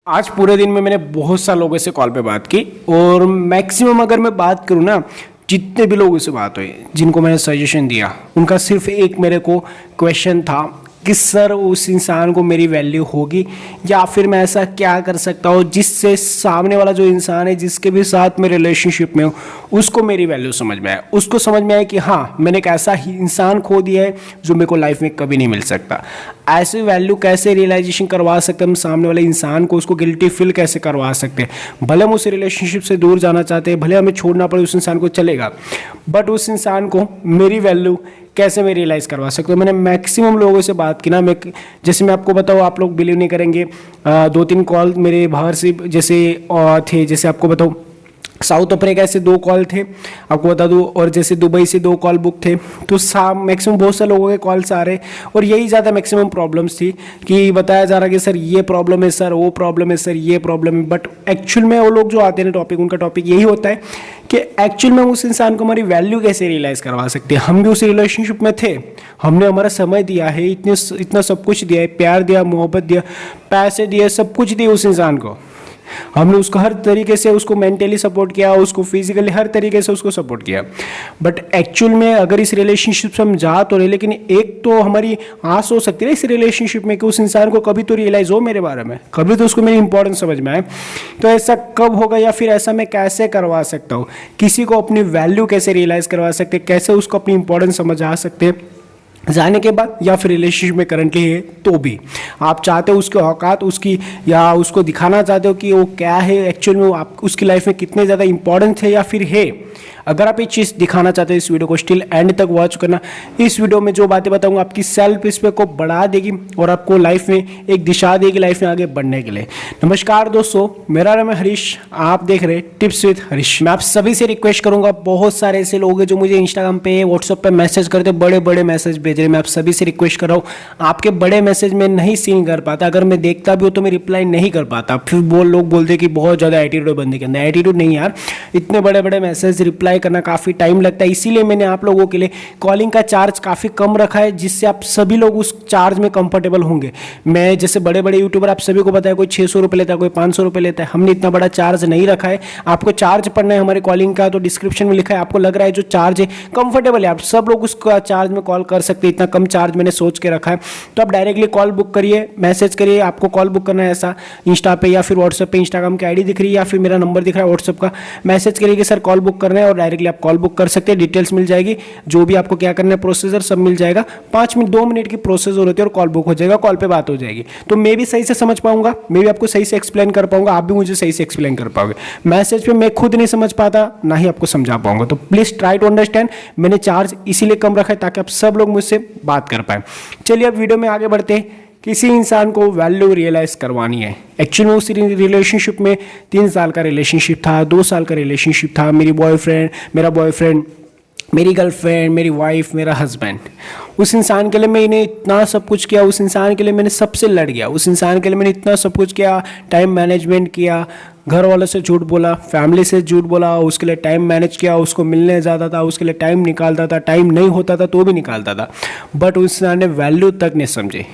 आज पूरे दिन में मैंने बहुत सारे लोगों से कॉल पे बात की और मैक्सिमम अगर मैं बात करूँ ना, जितने भी लोगों से बात हुई जिनको मैंने सजेशन दिया, उनका सिर्फ एक मेरे को क्वेश्चन था कि सर उस इंसान को मेरी वैल्यू होगी या फिर मैं ऐसा क्या कर सकता हूँ जिससे सामने वाला जो इंसान है जिसके भी साथ मैं रिलेशनशिप में हूँ उसको मेरी वैल्यू समझ में आए, उसको समझ में आए कि हाँ मैंने एक ऐसा ही इंसान खो दिया है जो मेरे को लाइफ में कभी नहीं मिल सकता। ऐसी वैल्यू कैसे रियलाइजेशन करवा सकते हैं हम सामने वाले इंसान को, उसको गिल्टी फील कैसे करवा सकते हैं। भले हम उस रिलेशनशिप से दूर जाना चाहते हैं, भले हमें छोड़ना पड़े, उस इंसान को चलेगा, बट उस इंसान को मेरी वैल्यू कैसे मैं रियलाइज़ करवा सकता हूँ। मैंने मैक्सिमम लोगों से बात की ना, जैसे मैं आपको बताऊँ, आप लोग बिलीव नहीं करेंगे, 2-3 कॉल मेरे बाहर से जैसे थे, जैसे आपको बताऊँ साउथ अफ्रीका से 2 कॉल थे आपको बता दूं, और जैसे दुबई से 2 कॉल बुक थे। तो मैक्सिमम बहुत सारे लोगों के कॉल्स आ रहे और यही ज़्यादा मैक्सिमम प्रॉब्लम्स थी कि बताया जा रहा कि सर ये प्रॉब्लम है, सर वो प्रॉब्लम है, सर ये प्रॉब्लम है। बट एक्चुअल में वो लोग जो आते हैं टॉपिक, उनका टॉपिक यही होता है कि एक्चुअल में उस इंसान को हमारी वैल्यू कैसे रियलाइज़ करवा सकते हैं। हम भी उस रिलेशनशिप में थे, हमने हमारा समय दिया है, इतना सब कुछ दिया है, प्यार दिया, मोहब्बत दिया, पैसे दिए, सब कुछ दिया उस इंसान को। हमने उसको हर तरीके से उसको मेंटली सपोर्ट किया, उसको फिजिकली हर तरीके से उसको सपोर्ट किया। बट एक्चुअल में अगर इस रिलेशनशिप से हम जा तो रहे, लेकिन एक तो हमारी आस हो सकती है इस रिलेशनशिप में कि उस इंसान को कभी तो रियलाइज़ हो मेरे बारे में, कभी तो उसको मेरी इंपॉर्टेंस समझ में आए। तो ऐसा कब होगा या फिर ऐसा मैं कैसे करवा सकता हूँ, किसी को अपनी वैल्यू कैसे रियलाइज़ करवा सकते, कैसे उसको अपनी इंपॉर्टेंस समझ आ सकते जाने के बाद, या फिर रिलेशनशिप में करंटली है तो भी आप चाहते हो उसके औकात उसकी, या उसको दिखाना चाहते हो कि वो क्या है एक्चुअल में, आप उसकी लाइफ में कितने ज़्यादा इंपॉर्टेंट है या फिर है। अगर आप ये चीज़ दिखाना चाहते हो इस वीडियो को स्टिल एंड तक वॉच करना। इस वीडियो में जो बातें बताऊंगा आपकी सेल्फ रिस्पेक्ट को बढ़ा देगी और आपको लाइफ में एक दिशा देगी लाइफ में आगे बढ़ने के लिए। नमस्कार दोस्तों, मेरा नाम है हरीश, आप देख रहे टिप्स विद हरीश। मैं आप सभी से रिक्वेस्ट करूंगा, बहुत सारे ऐसे लोग हैं जो मुझे इंस्टाग्राम पे व्हाट्सएप पे मैसेज करते, बड़े बड़े मैसेज भेज रहे। मैं आप सभी से रिक्वेस्ट कर रहा हूँ, आपके बड़े मैसेज में नहीं सीन कर पाता, अगर मैं देखता भी हो तो मैं रिप्लाई नहीं कर पाता। फिर वो लोग बोलते कि बहुत ज़्यादा एटीट्यूड बंदे के अंदर। एटीट्यूड नहीं यार, इतने बड़े बड़े मैसेज रिप्लाई करना काफ़ी टाइम लगता है, इसीलिए मैंने आप लोगों के लिए कॉलिंग का चार्ज काफ़ी कम रखा है, जिससे आप सभी लोग उस चार्ज में कंफर्टेबल होंगे। मैं जैसे बड़े बड़े यूट्यूबर आप सभी को पता है, कोई 600 रुपये लेता है, कोई 500 रुपये लेता है, हमने इतना बड़ा चार्ज नहीं रखा है। आपको चार्ज पढ़ना है हमारे कॉलिंग का तो डिस्क्रिप्शन में लिखा है, आपको लग रहा है जो चार्ज है कंफर्टेबल है, आप सब लोग उसका चार्ज में कॉल कर सकते हैं, इतना कम चार्ज मैंने सोच के रखा है। तो आप डायरेक्टली कॉल बुक करिए, मैसेज करिए, आपको कॉल बुक करना है ऐसा इंस्टा पे या फिर व्हाट्सएप पे, इंस्टाग्राम की आईडी दिख रही है या फिर मेरा नंबर दिख रहा है व्हाट्सएप का, मैसेज करिए कि सर कॉल बुक करना है और डायरेक्टली आप कॉल बुक कर सकते हैं। डिटेल्स मिल जाएगी, जो भी आपको क्या करना है प्रोसीजर सब मिल जाएगा। 2 मिनट की प्रोसेस होती है और कॉल बुक हो जाएगा, कॉल पे बात हो जाएगी। तो मैं भी सही से समझ पाऊंगा, मैं भी आपको सही से एक्सप्लेन कर पाऊंगा, आप भी मुझे सही से एक्सप्लेन कर पाओगे। मैसेज पे मैं खुद नहीं समझ पाता, ना ही आपको समझा पाऊंगा। तो प्लीज ट्राई टू अंडरस्टैंड। मैंने चार्ज इसीलिए कम रखा है ताकि आप सब लोग मुझसे बात कर पाए। चलिए अब वीडियो में आगे बढ़ते हैं। किसी इंसान को वैल्यू रियलाइज करवानी है। एक्चुअली में उस रिलेशनशिप में 3 साल का रिलेशनशिप था, 2 साल का रिलेशनशिप था, मेरा बॉयफ्रेंड, मेरी गर्लफ्रेंड, मेरी वाइफ, मेरा हस्बैंड। उस इंसान के लिए मैंने इतना सब कुछ किया, उस इंसान के लिए मैंने सबसे लड़ गया, उस इंसान के लिए मैंने इतना सब कुछ किया, टाइम मैनेजमेंट किया, घर वालों से झूठ बोला, फैमिली से झूठ बोला, उसके लिए टाइम मैनेज किया, उसको मिलने जाता था, उसके लिए टाइम निकालता था, टाइम नहीं होता था तो भी निकालता था, बट उस इंसान ने वैल्यू तक नहीं समझी।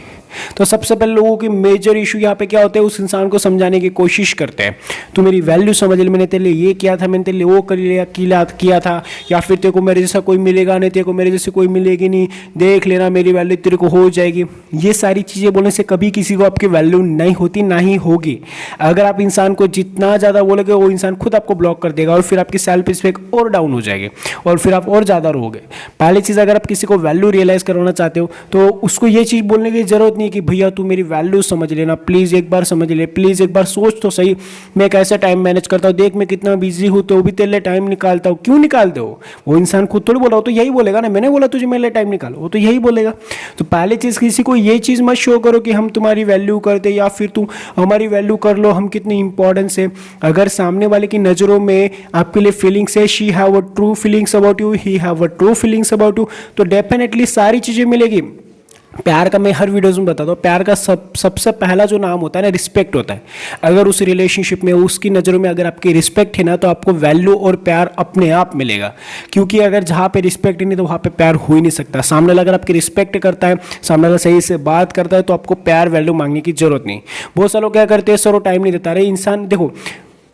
तो सबसे पहले लोगों की मेजर इशू यहाँ पे क्या होता है, उस इंसान को समझाने की कोशिश करते हैं, तो मेरी वैल्यू समझ ले, मैंने तेरे लिए ये किया था, मैंने तेरे लिए वो किया था, या फिर तेरे को मेरे जैसा कोई मिलेगा नहीं, तेरे को मेरे जैसे कोई मिलेगी नहीं, देख लेना मेरी वैल्यू तेरे को हो जाएगी। ये सारी चीज़ें बोलने से कभी किसी को आपकी वैल्यू नहीं होती, ना ही होगी। अगर आप इंसान को जितना ज़्यादा बोलोगे वो इंसान खुद आपको ब्लॉक कर देगा और फिर आपकी सेल्फ रिस्पेक्ट और डाउन हो जाएगी और फिर आप और ज़्यादा रोगे। पहली चीज़, अगर आप किसी को वैल्यू रियलाइज करवाना चाहते हो तो उसको ये चीज़ बोलने की जरूरत नहीं कि भैया तू मेरी वैल्यू समझ लेना, प्लीज़ एक बार समझ ले, प्लीज़ एक बार सोच तो सही मैं कैसे टाइम मैनेज करता हूँ, देख मैं कितना बिजी हूँ तो भी तेरे लिए टाइम निकालता हूँ। क्यों निकालते हो? वो इंसान खुद थोड़ी बोला, हो तो यही बोलेगा ना, मैंने बोला तुझे मेरे लिए टाइम निकालो, वो तो यही बोलेगा। तो पहली चीज़, किसी को ये चीज़ मत शो करो कि हम तुम्हारी वैल्यू करते या फिर तुम हमारी वैल्यू कर लो, हम कितनी इंपॉर्टेंस है। अगर सामने वाले की नज़रों में आपके लिए फीलिंग्स है, she have a true feelings about you, he have a true feelings about you, तो डेफिनेटली सारी चीज़ें मिलेगी। प्यार का मैं हर वीडियोज़ में बताता हूँ, प्यार का सबसे पहला जो नाम होता है ना, रिस्पेक्ट होता है। अगर उस रिलेशनशिप में उसकी नज़रों में अगर आपकी रिस्पेक्ट है ना, तो आपको वैल्यू और प्यार अपने आप मिलेगा। क्योंकि अगर जहाँ पे रिस्पेक्ट ही नहीं तो वहाँ पे प्यार हो ही नहीं सकता। सामने वाला अगर आपकी रिस्पेक्ट करता है, सामने वाला सही से बात करता है, तो आपको प्यार वैल्यू मांगने की जरूरत नहीं। बहुत सारे लोग क्या करते हैं, सर वो टाइम नहीं देता। अरे इंसान देखो,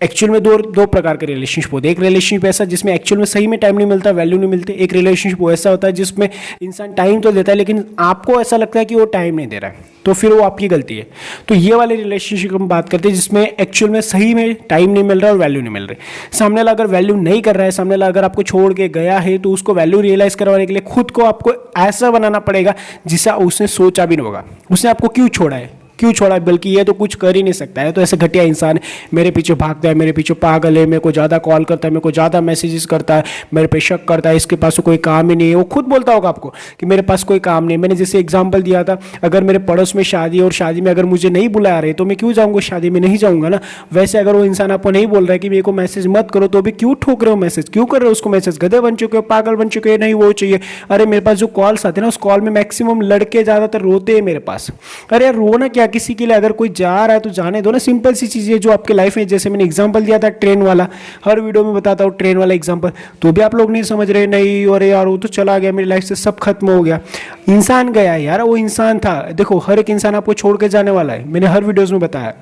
एक्चुअल में दो प्रकार के रिलेशनशिप होते हैं। एक रिलेशनशिप ऐसा जिसमें एक्चुअल में सही में टाइम नहीं मिलता, वैल्यू नहीं मिलती। एक रिलेशनशिप वो ऐसा होता है जिसमें इंसान टाइम तो देता है लेकिन आपको ऐसा लगता है कि वो टाइम नहीं दे रहा है, तो फिर वो आपकी गलती है। तो ये वाले रिलेशनशिप हम बात करते हैं जिसमें एक्चुअल में सही में टाइम नहीं मिल रहा और वैल्यू नहीं मिल रही। सामने वाला अगर वैल्यू नहीं कर रहा है, सामने वाला अगर आपको छोड़ के गया है, तो उसको वैल्यू रियलाइज करवाने के लिए खुद को आपको ऐसा बनाना पड़ेगा जिससे उसने सोचा भी नहीं होगा। उसने आपको क्यों छोड़ा है, बल्कि ये तो कुछ कर ही नहीं सकता है, तो ऐसे घटिया इंसान है, मेरे पीछे भागता है, मेरे पीछे पागल है, मेरे को ज़्यादा कॉल करता है, मेरे को ज़्यादा मैसेजेस करता है, मेरे पे शक करता है, इसके पास तो कोई काम ही नहीं है। वो खुद बोलता होगा आपको कि मेरे पास कोई काम नहीं। मैंने जैसे एग्जांपल दिया था, अगर मेरे पड़ोस में शादी है और शादी में अगर मुझे नहीं बुला रहे तो मैं क्यों जाऊँगा, शादी में नहीं जाऊँगा ना। वैसे अगर वो इंसान आपको नहीं बोल रहा है कि मेरे को मैसेज मत करो, तो भी क्यों ठोक रहे हो मैसेज, क्यों कर रहे हो उसको मैसेज? गधे बन चुके हो, पागल बन चुके हो, नहीं वो चाहिए। अरे मेरे पास जो कॉल्स आते हैं ना, उस कॉल में मैक्सिमम लड़के ज़्यादातर रोते हैं मेरे पास। अरे यार रोना क्या, किसी के लिए अगर कोई जा रहा है तो जाने दो ना। सिंपल सी चीज़ें जो आपके लाइफ में, जैसे मैंने एग्जांपल दिया था ट्रेन वाला, हर वीडियो में बताता हूँ ट्रेन वाला एग्जांपल, तो भी आप लोग नहीं समझ रहे। नहीं अरे यार वो तो चला गया, मेरी लाइफ से सब खत्म हो गया। इंसान गया यार, वो इंसान था। देखो हर एक इंसान आपको छोड़ के जाने वाला है, मैंने हर वीडियोज़ में बताया।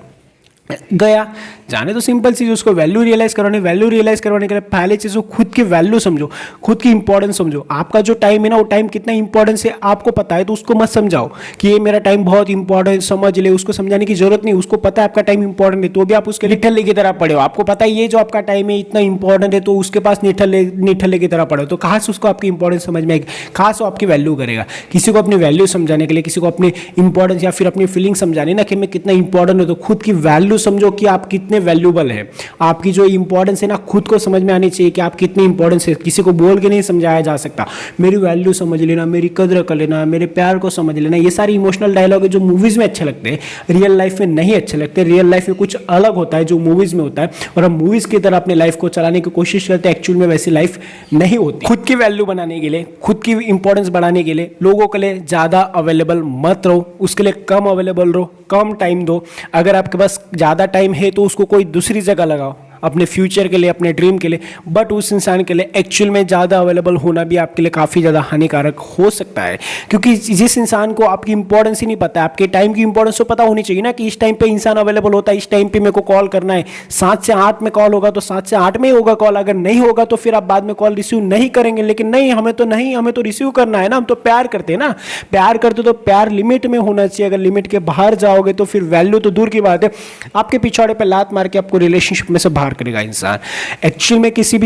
गया जाने तो सिंपल चीज़, उसको वैल्यू रियलाइज करवाने के लिए पहले चीज़ को खुद की वैल्यू समझो, खुद की इंपॉर्टेंस समझो। आपका जो टाइम है ना, वो टाइम कितना इंपॉर्टेंस है आपको पता है, तो उसको मत समझाओ कि ये मेरा टाइम बहुत इंपॉर्टेंट, समझ ले। उसको समझाने की जरूरत नहीं, उसको पता है आपका टाइम इंपॉर्टेंट है, तो भी आप उसके निठल्ले की तरह पड़े हो। आपको पता है ये जो आपका टाइम है इतना इंपॉर्टेंट है, तो उसके पास निठल्ले की तरह पड़े हो, तो कहाँ से उसको आपकी इंपॉर्टेंस समझ में आएगी, कहाँ से आपकी वैल्यू करेगा। किसी को अपनी वैल्यू समझाने के लिए, किसी को अपनी इंपॉर्टेंस या फिर अपनी फीलिंग समझानी ना कि मैं कितना इंपॉर्टेंट हूँ, तो खुद की वैल्यू समझो कि आप कितने वैल्यूबल है। आपकी जो इंपॉर्टेंस है ना, खुद को समझ में आनी चाहिए कि आप कितनी इंपॉर्टेंस है। किसी को बोल के नहीं समझाया जा सकता। मेरी वैल्यू समझ लेना, मेरी कदर कर लेना, मेरे प्यार को समझ लेना, ये सारी इमोशनल डायलॉग है जो मूवीज में अच्छे लगते हैं, रियल लाइफ में नहीं अच्छे लगते। रियल लाइफ में कुछ अलग होता है जो मूवीज में होता है, और हम मूवीज की तरह अपने लाइफ को चलाने की कोशिश करते हैं। एक्चुअल में वैसी लाइफ नहीं होती। खुद की वैल्यू बनाने के लिए, खुद की इंपॉर्टेंस बढ़ाने के लिए लोगों के लिए ज़्यादा अवेलेबल मत रहो, उसके लिए कम अवेलेबल रहो, कम टाइम दो। अगर आपके पास ज़्यादा टाइम है तो उसको कोई दूसरी जगह लगाओ, अपने फ्यूचर के लिए, अपने ड्रीम के लिए। बट उस इंसान के लिए एक्चुअल में ज़्यादा अवेलेबल होना भी आपके लिए काफ़ी ज़्यादा हानिकारक हो सकता है, क्योंकि जिस इंसान को आपकी इंपॉर्टेंस ही नहीं पता, आपके टाइम की इंपॉर्टेंस तो पता होनी चाहिए ना कि इस टाइम पे इंसान अवेलेबल होता है, इस टाइम पे मेरे को कॉल करना है। 7 से 8 में कॉल होगा तो 7 से 8 में ही होगा कॉल, अगर नहीं होगा तो फिर आप बाद में कॉल रिसीव नहीं करेंगे। लेकिन नहीं, हमें तो रिसीव करना है ना, हम तो प्यार करते हैं ना। प्यार करते तो प्यार लिमिट में होना चाहिए। अगर लिमिट के बाहर जाओगे तो फिर वैल्यू तो दूर की बात है, आपके पिछवाड़े पर लात मार के आपको रिलेशनशिप में से बाहर करेगा इंसान। एक्चुअल में किसी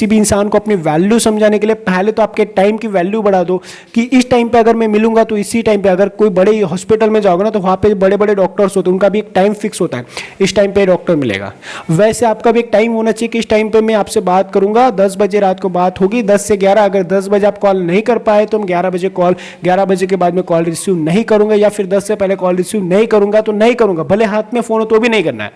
भी इंसान को अपनी वैल्यू समझाने के लिए पहले तो आपके टाइम की वैल्यू बढ़ा दो कि इस टाइम पे अगर मैं मिलूंगा तो इसी टाइम पे। अगर कोई बड़े हॉस्पिटल में जाओगे ना तो वहां पे बड़े बड़े डॉक्टर्स होते हैं, उनका भी एक टाइम फिक्स होता है, इस टाइम पे डॉक्टर मिलेगा। वैसे आपका भी एक टाइम होना चाहिए कि इस टाइम पे मैं आपसे बात करूंगा, 10 बजे रात को बात होगी, 10 से 11। अगर 10 बजे आप कॉल नहीं कर पाए तो हम 11 बजे के बाद में कॉल रिसीव नहीं करूंगा, या फिर 10 से पहले कॉल रिसीव नहीं करूंगा तो नहीं करूंगा, भले हाथ में फोन हो तो भी नहीं करना है।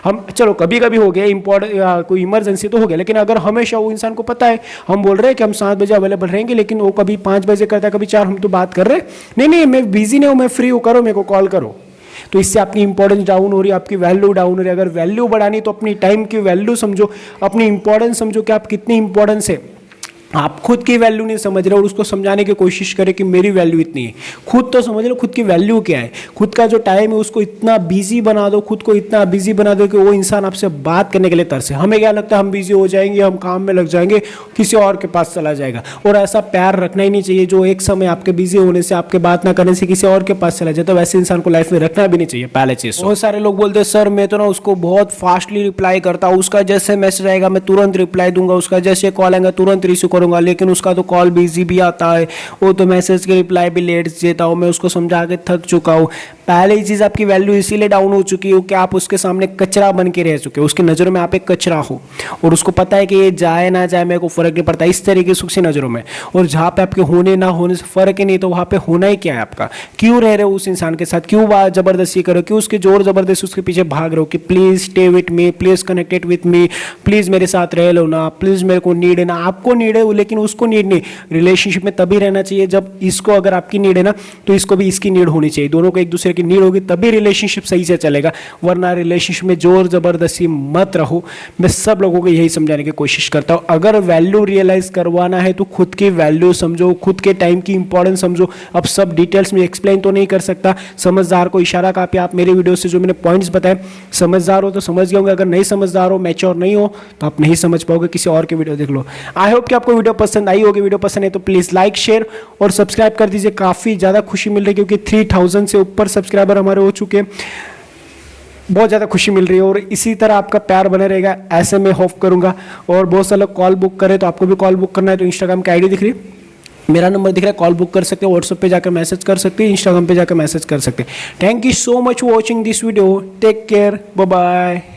हम चलो कभी कभी हो गया इंपॉर्टेंट, कोई इमरजेंसी तो हो गया, लेकिन अगर हमेशा वो इंसान को पता है, हम बोल रहे हैं कि हम 7 बजे अवेलेबल रहेंगे, लेकिन वो कभी 5 बजे करता है, कभी 4, हम तो बात कर रहे हैं, नहीं मैं बिजी नहीं हूँ, मैं फ्री हूँ, करो मेरे को कॉल करो। तो इससे आपकी इंपॉर्टेंस डाउन हो रही है, आपकी वैल्यू डाउन हो रही है। अगर वैल्यू बढ़ानी तो अपनी टाइम की वैल्यू समझो, अपनी इंपॉर्टेंस समझो कि आप कितनी इंपॉर्टेंस है। आप खुद की वैल्यू नहीं समझ रहे और उसको समझाने की कोशिश करें कि मेरी वैल्यू इतनी है। खुद तो समझ लो खुद की वैल्यू क्या है। खुद का जो टाइम है उसको इतना बिजी बना दो, खुद को इतना बिजी बना दो कि वो इंसान आपसे बात करने के लिए तरसे। हमें क्या लगता है हम बिजी हो जाएंगे, हम काम में लग जाएंगे, किसी और के पास चला जाएगा। और ऐसा प्यार रखना ही नहीं चाहिए जो एक समय आपके बिजी होने से, आपके बात ना करने से किसी और के पास चला जाए। तो वैसे इंसान को लाइफ में रखना भी नहीं चाहिए पहले चीज। बहुत सारे लोग बोलते हैं सर मैं तो ना उसको बहुत फास्टली रिप्लाई करता हूँ, उसका जैसे मैसेज आएगा मैं तुरंत रिप्लाई दूंगा, उसका जैसे कॉल आएगा तुरंत रिसीव करूंगा, लेकिन उसका तो कॉल बिजी भी आता है, वो तो मैसेज के रिप्लाई भी लेट देता हूँ, मैं उसको समझा के थक चुका हूँ। पहले ही चीज़ आपकी वैल्यू इसीलिए डाउन हो चुकी हो कि आप उसके सामने कचरा बन के रह चुके हो, उसकी नज़रों में आप एक कचरा हो, और उसको पता है कि ये जाए ना जाए मेरे को फ़र्क नहीं पड़ता, इस तरीके से उसकी नज़रों में। और जहाँ पे आपके होने ना होने से फ़र्क ही नहीं, तो वहाँ पे होना ही क्या है आपका? क्यों रह रहे हो उस इंसान के साथ? क्यों बात ज़बरदस्ती करो? क्यों उसके जोर ज़बरदस्ती उसके पीछे भाग रहे हो कि please stay with me, please connected with me, please मेरे साथ रह लो ना, प्लीज़ मेरे को नीड है ना। आपको नीड है लेकिन उसको नीड नहीं। रिलेशनशिप में तभी रहना चाहिए जब इसको अगर आपकी नीड है ना तो इसको भी इसकी नीड होनी चाहिए, दोनों को एक दूसरे की नीड होगी तभी रिलेशनशिप सही से चलेगा, वरना रिलेशनशिप में जोर जबरदस्ती मत रहो। मैं सब लोगों को यही समझाने की कोशिश करता हूँ, अगर वैल्यू रियलाइज करवाना है तो खुद की वैल्यू समझो, खुद के टाइम की इंपॉर्टेंस समझो। अब सब डिटेल्स में एक्सप्लेन तो नहीं कर सकता, समझदार को इशारा काफी। आप मेरे वीडियो से जो मैंने पॉइंट्स बताए, समझदार हो तो समझ गए होंगे, अगर नहीं समझदार हो, मैच्योर नहीं हो तो आप नहीं समझ पाओगे, किसी और के वीडियो देख लो। आई होप कि आपको वीडियो पसंद आई होगी। वीडियो पसंद है तो प्लीज लाइक शेयर और सब्सक्राइब कर दीजिए, काफी ज्यादा खुशी मिल रही है क्योंकि 3000 से ऊपर सब्सक्राइबर हमारे हो चुके हैं, बहुत ज़्यादा खुशी मिल रही है और इसी तरह आपका प्यार बने रहेगा, ऐसे मैं होप करूंगा। और बहुत सारे लोग कॉल बुक करें तो आपको भी कॉल बुक करना है तो इंस्टाग्राम की आईडी दिख रही है, मेरा नंबर दिख रहा है, कॉल बुक कर सकते हैं, व्हाट्सएप पे जाकर मैसेज कर सकते हैं, इंस्टाग्राम पे जाकर मैसेज कर सकते हैं। Thank you so much for watching this video, take care, bye bye.